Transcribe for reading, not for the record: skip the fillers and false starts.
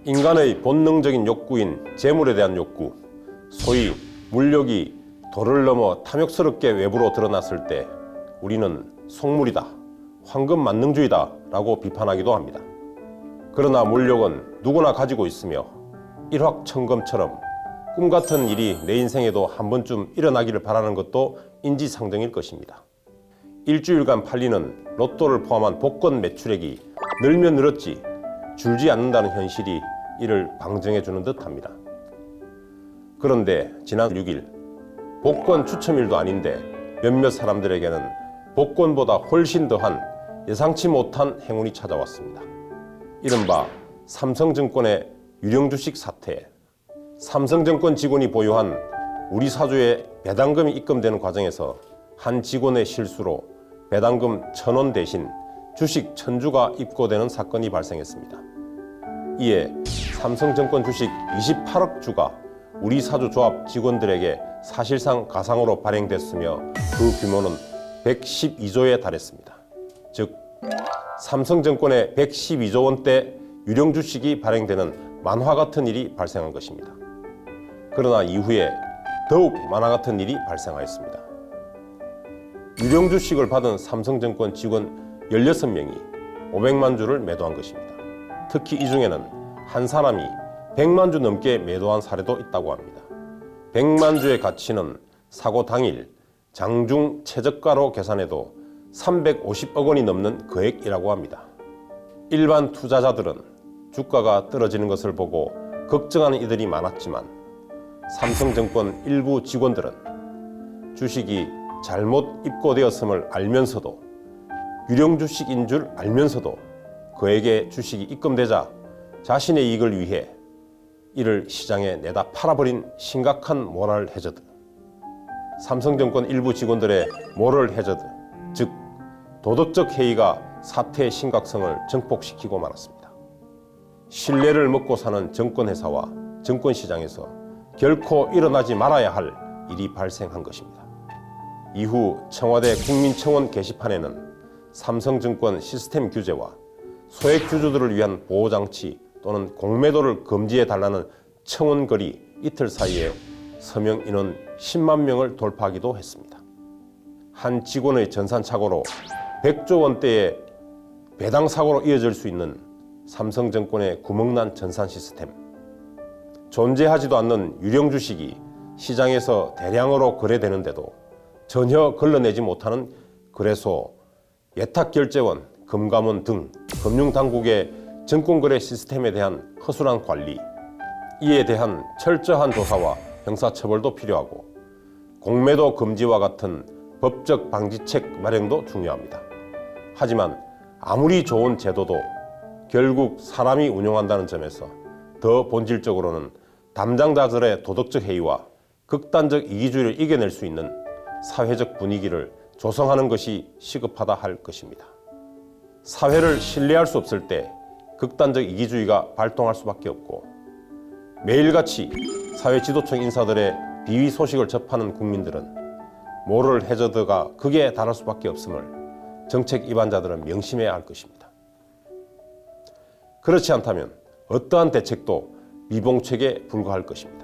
인간의 본능적인 욕구인 재물에 대한 욕구, 소위 물욕이 도를 넘어 탐욕스럽게 외부로 드러났을 때 우리는 속물이다, 황금 만능주의다 라고 비판하기도 합니다. 그러나 물욕은 누구나 가지고 있으며 일확천금처럼 꿈같은 일이 내 인생에도 한 번쯤 일어나기를 바라는 것도 인지상정일 것입니다. 일주일간 팔리는 로또를 포함한 복권 매출액이 늘면 늘었지 줄지 않는다는 현실이 이를 방증해 주는 듯합니다. 그런데 지난 6일 복권 추첨일도 아닌데 몇몇 사람들에게는 복권보다 훨씬 더한 예상치 못한 행운이 찾아왔습니다. 이른바 삼성증권의 유령주식 사태. 삼성증권 직원이 보유한 우리 사주에 배당금이 입금되는 과정에서 한 직원의 실수로 배당금 1,000원 대신 주식 1,000주가 입고되는 사건이 발생했습니다. 이에 삼성증권 주식 28억 주가 우리 사주 조합 직원들에게 사실상 가상으로 발행됐으며 그 규모는 112조에 달했습니다. 즉 삼성증권의 112조 원대 유령 주식이 발행되는 만화 같은 일이 발생한 것입니다. 그러나 이후에 더욱 만화 같은 일이 발생하였습니다. 유령 주식을 받은 삼성증권 직원 16명이 500만 주를 매도한 것입니다. 특히 이 중에는 한 사람이 100만 주 넘게 매도한 사례도 있다고 합니다. 100만 주의 가치는 사고 당일 장중 최저가로 계산해도 350억 원이 넘는 거액이라고 합니다. 일반 투자자들은 주가가 떨어지는 것을 보고 걱정하는 이들이 많았지만 삼성증권 일부 직원들은 주식이 잘못 입고되었음을 알면서도 유령 주식인 줄 알면서도 그에게 주식이 입금되자 자신의 이익을 위해 이를 시장에 내다 팔아버린 심각한 모럴 해저드. 삼성증권 일부 직원들의 모럴 해저드, 즉 도덕적 해이가 사태의 심각성을 증폭시키고 말았습니다. 신뢰를 먹고 사는 정권회사와 정권시장에서 결코 일어나지 말아야 할 일이 발생한 것입니다. 이후 청와대 국민청원 게시판에는 삼성증권 시스템 규제와 소액 주주들을 위한 보호장치 또는 공매도를 금지해달라는 청원글이 이틀 사이에 서명 인원 10만 명을 돌파하기도 했습니다. 한 직원의 전산착오로 100조 원대의 배당 사고로 이어질 수 있는 삼성증권의 구멍난 전산 시스템. 존재하지도 않는 유령 주식이 시장에서 대량으로 거래되는데도 전혀 걸러내지 못하는 거래소, 예탁결제원, 금감원 등 금융당국의 증권거래 시스템에 대한 허술한 관리, 이에 대한 철저한 조사와 형사처벌도 필요하고 공매도 금지와 같은 법적 방지책 마련도 중요합니다. 하지만 아무리 좋은 제도도 결국 사람이 운영한다는 점에서 더 본질적으로는 담당자들의 도덕적 해이와 극단적 이기주의를 이겨낼 수 있는 사회적 분위기를 조성하는 것이 시급하다 할 것입니다. 사회를 신뢰할 수 없을 때 극단적 이기주의가 발동할 수밖에 없고 매일같이 사회 지도층 인사들의 비위 소식을 접하는 국민들은 모럴 해저드가 극에 달할 수밖에 없음을 정책 입안자들은 명심해야 할 것입니다. 그렇지 않다면 어떠한 대책도 미봉책에 불과할 것입니다.